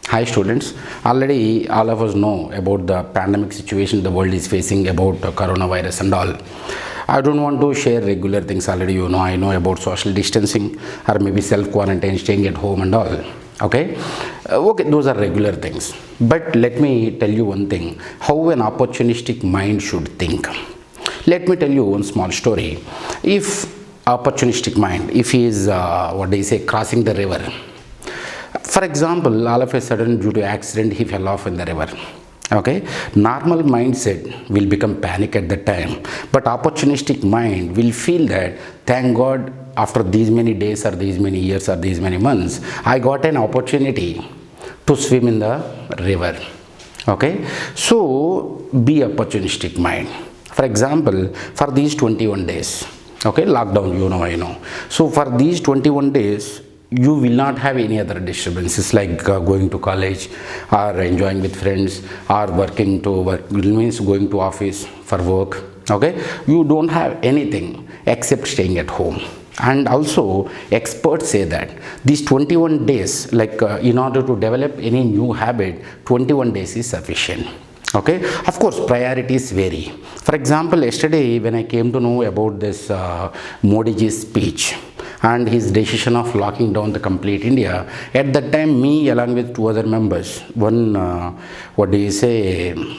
Hi students, already all of us know about the pandemic situation the world is facing about coronavirus and all. I don't want to share regular things already, I know about social distancing or maybe self-quarantine, staying at home and all. Okay, those are regular things. But let me tell you one thing, how an opportunistic mind should think. Let me tell you one small story. If opportunistic mind, if he is, crossing the river, for example, all of a sudden due to accident he fell off in the river. Okay, normal mindset will become panic at that time, but opportunistic mind will feel that thank God after these many days or these many years or these many months I got an opportunity to swim in the river. Okay, so be opportunistic mind. For example, for these 21 days, okay, lockdown, I know. So for these 21 days you will not have any other disturbances like going to college or enjoying with friends or working to work, means going to office for work. Okay, you don't have anything except staying at home. And also experts say that these 21 days, in order to develop any new habit, 21 days is sufficient. Okay, of course priorities vary. For example, yesterday when I came to know about this Modi's speech and his decision of locking down the complete India, at that time me along with two other members, one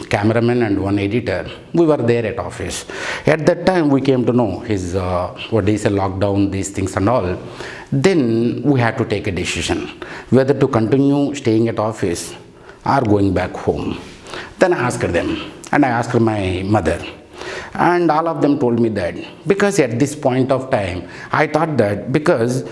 cameraman and one editor, we were there at office. At that time we came to know his lockdown, these things and all. Then we had to take a decision whether to continue staying at office or going back home. Then I asked them and I asked my mother, and all of them told me that because at this point of time I thought that because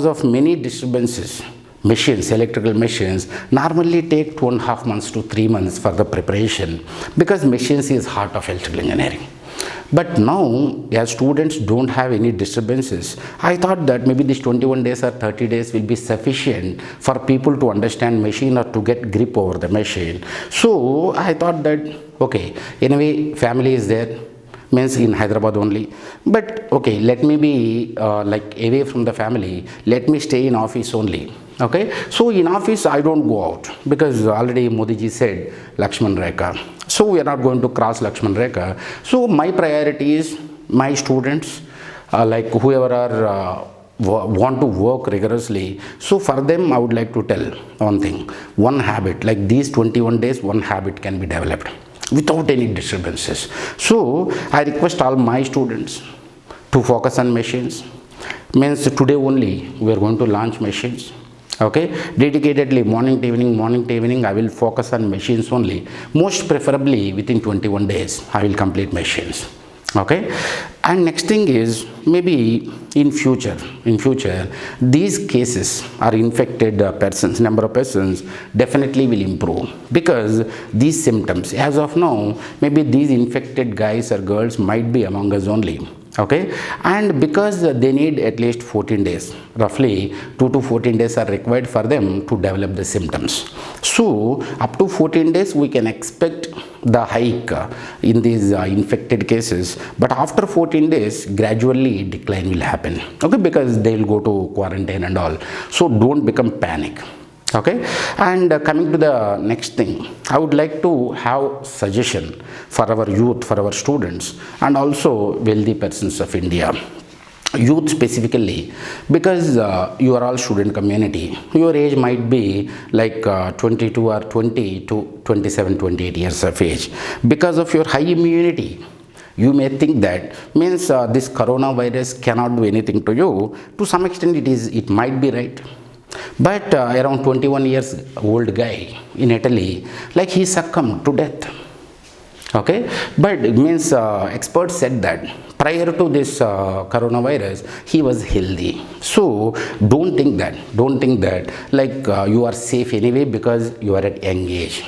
of many disturbances, electrical machines normally take 2.5 months to 3 months for the preparation, because machines is heart of electrical engineering. But now, as students don't have any disturbances, I thought that maybe these 21 days or 30 days will be sufficient for people to understand machine or to get grip over the machine. So I thought that, okay, anyway, family is there, means in Hyderabad only. But okay, let me be away from the family, let me stay in office only. Okay, so in office I don't go out because already Modi ji said Lakshman Rekha. So we are not going to cross Lakshman Rekha. So my priority is my students, whoever are want to work rigorously. So for them I would like to tell one thing, one habit, like these 21 days, one habit can be developed without any disturbances. So I request all my students to focus on machines. Means today only we are going to launch machines. Okay, dedicatedly morning to evening I will focus on machines only. Most preferably within 21 days I will complete machines. Okay, and next thing is maybe in future these cases are infected persons, number of persons definitely will improve, because these symptoms as of now, maybe these infected guys or girls might be among us only. Okay, and because they need at least 14 days, roughly 2 to 14 days are required for them to develop the symptoms. So up to 14 days we can expect the hike in these infected cases, but after 14 days gradually decline will happen. Okay, because they will go to quarantine and all. So don't become panic. Okay, and coming to the next thing, I would like to have suggestion for our youth, for our students, and also wealthy persons of India, youth specifically, because you are all student community. Your age might be 22 or 20 to 27, 28 years of age. Because of your high immunity, you may think that means this coronavirus cannot do anything to you. To some extent it might be right. But around 21 years old guy in Italy, he succumbed to death. Okay, but it means experts said that prior to this coronavirus he was healthy. So don't think that you are safe anyway because you are at young age.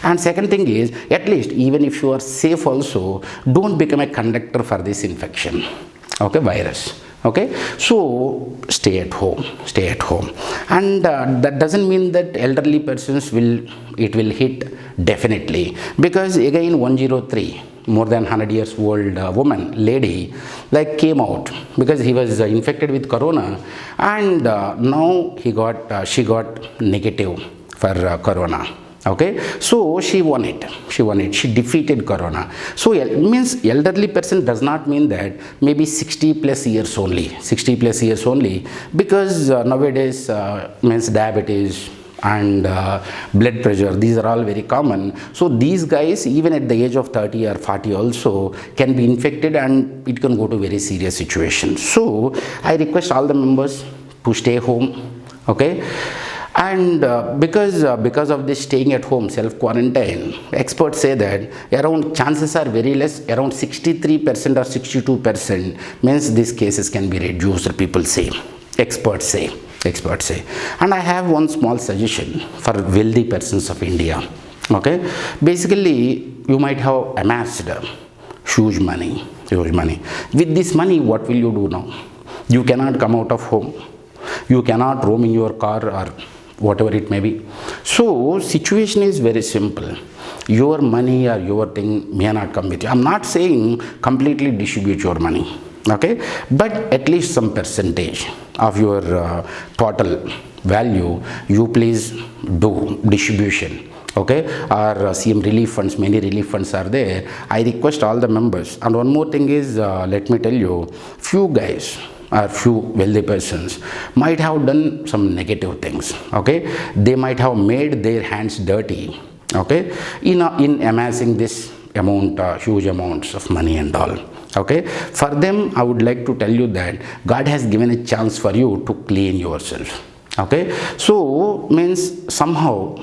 And second thing is, at least even if you are safe also, don't become a conductor for this infection, okay, virus. Okay, so stay at home, and that doesn't mean that elderly persons will hit definitely, because again 103 more than 100 years old lady came out because he was infected with corona, and now she got negative for corona. Okay, so she won it. She defeated corona. So means elderly person does not mean that maybe 60 plus years only. 60 plus years only, because nowadays means diabetes and blood pressure, these are all very common. So these guys, even at the age of 30 or 40 also, can be infected and it can go to very serious situations. So I request all the members to stay home. Okay, and because of this staying at home, self quarantine, experts say that around chances are very less, around 63% or 62% means these cases can be reduced, people say, experts say. And I have one small suggestion for wealthy persons of India. Okay, basically you might have amassed huge money. With this money, what will you do now? You cannot come out of home, you cannot roam in your car or whatever it may be. So situation is very simple. Your money or your thing may not come with you. I'm not saying completely distribute your money, okay, but at least some percentage of your total value you please do distribution. Okay, or CM relief funds, many relief funds are there. I request all the members. And one more thing is, let me tell you, few guys or few wealthy persons might have done some negative things. Okay, they might have made their hands dirty, okay, in amassing this amount, huge amounts of money and all. Okay, for them I would like to tell you that God has given a chance for you to clean yourself. Okay, so means somehow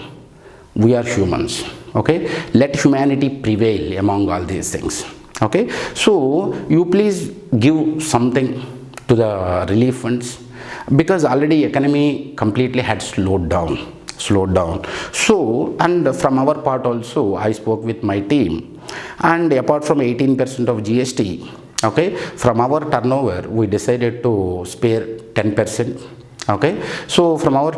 we are humans. Okay, let humanity prevail among all these things. Okay, so you please give something to the relief funds, because already economy completely had slowed down. So, and from our part also, I spoke with my team, and apart from 18% of GST, okay, from our turnover we decided to spare 10%. Okay, so from our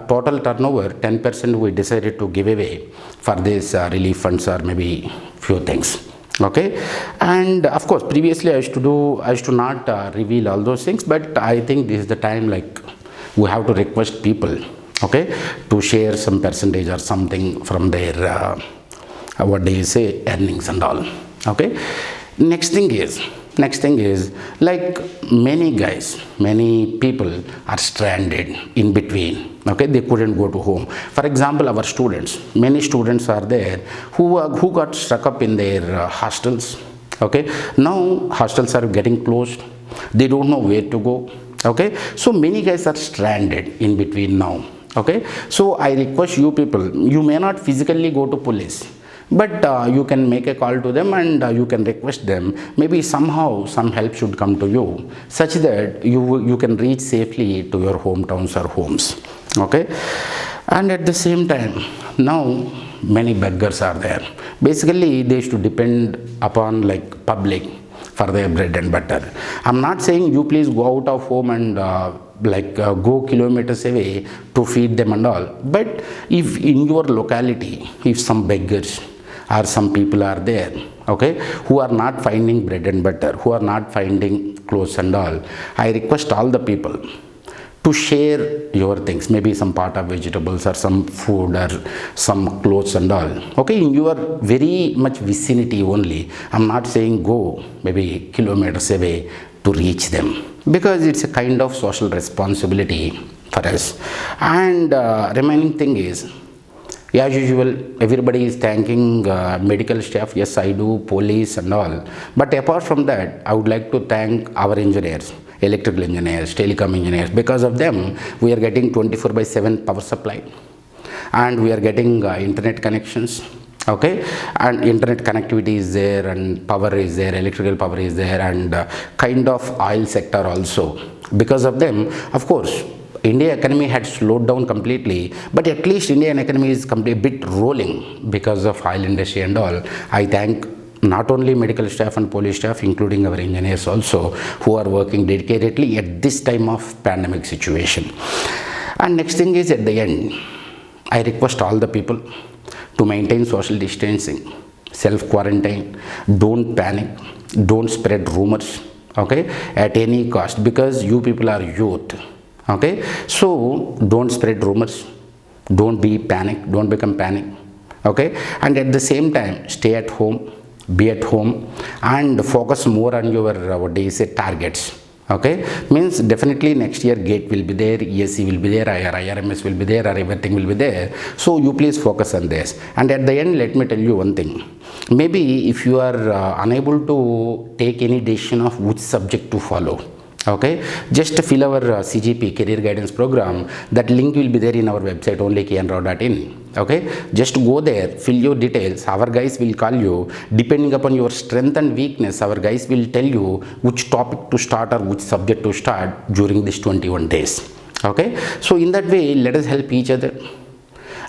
total turnover, 10% we decided to give away for this relief funds or maybe few things. Okay, and of course previously I used to not reveal all those things, but I think this is the time, like, we have to request people, okay, to share some percentage or something from their what do you say, earnings and all. Okay, next thing is like many people are stranded in between. Okay, they couldn't go to home. For example, our students, many students are there who got stuck up in their hostels. Okay, now hostels are getting closed, they don't know where to go. Okay, so many guys are stranded in between now. Okay, so I request you people, you may not physically go to police, but you can make a call to them and you can request them. Maybe somehow some help should come to you, such that you can reach safely to your hometowns or homes. Okay, and at the same time, now many beggars are there. Basically they used to depend upon like public for their bread and butter. I'm not saying you please go out of home and go kilometers away to feed them and all, but if in your locality, if some beggars or some people are there, okay, who are not finding bread and butter, who are not finding clothes and all, I request all the people to share your things, maybe some part of vegetables or some food or some clothes and all. Okay, in your very much vicinity only. I'm not saying go maybe kilometers away to reach them, because it's a kind of social responsibility for us. And remaining thing is, as usual, everybody is thanking medical staff. Yes, I do, police and all. But apart from that, I would like to thank our engineers, electrical engineers, telecom engineers. Because of them, we are getting 24/7 power supply, and we are getting internet connections. Okay, and internet connectivity is there, and power is there, electrical power is there, and kind of oil sector also. Because of them, of course, India economy had slowed down completely, but at least Indian economy is a bit rolling because of oil industry and all. I thank not only medical staff and police staff, including our engineers also, who are working dedicatedly at this time of pandemic situation. And next thing is, at the end, I request all the people to maintain social distancing, self-quarantine, don't panic, don't spread rumors, okay, at any cost, because you people are youth. Okay, so don't spread rumors, Don't be panic, don't become panic. Okay, and at the same time stay at home, be at home, and focus more on your what do you say, targets. Okay, means definitely next year gate will be there, ESC will be there, IRMS will be there, or everything will be there. So you please focus on this. And at the end, let me tell you one thing. Maybe if you are unable to take any decision of which subject to follow, okay, just fill our CGP career guidance program. That link will be there in our website only, days-Rao.in. Okay, just go there, fill your details. Our guys will call you depending upon your strength and weakness. Our guys will tell you which topic to start or which subject to start during this 21 days. Okay, so in that way, let us help each other.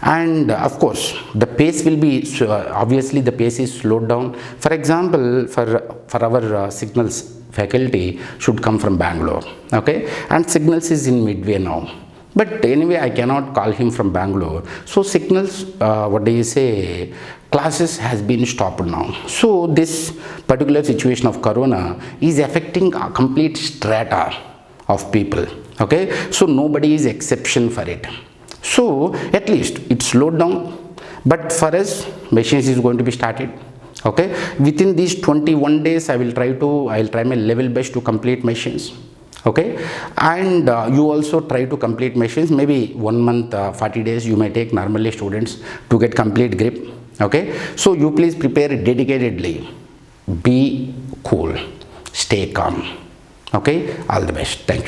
And of course the pace will be obviously the pace is slowed down. For example, for our signals faculty should come from Bangalore, okay, and signals is in Midway now, but anyway I cannot call him from Bangalore. So signals what do you say, classes has been stopped now. So this particular situation of corona is affecting a complete strata of people. Okay, so nobody is exception for it. So at least it slowed down, but for us machines is going to be started. Okay, within these 21 days I'll try my level best to complete machines. Okay, and you also try to complete machines. Maybe 1 month 40 days you may take normally students to get complete grip. Okay, so you please prepare dedicatedly, be cool, stay calm. Okay, all the best. Thank you.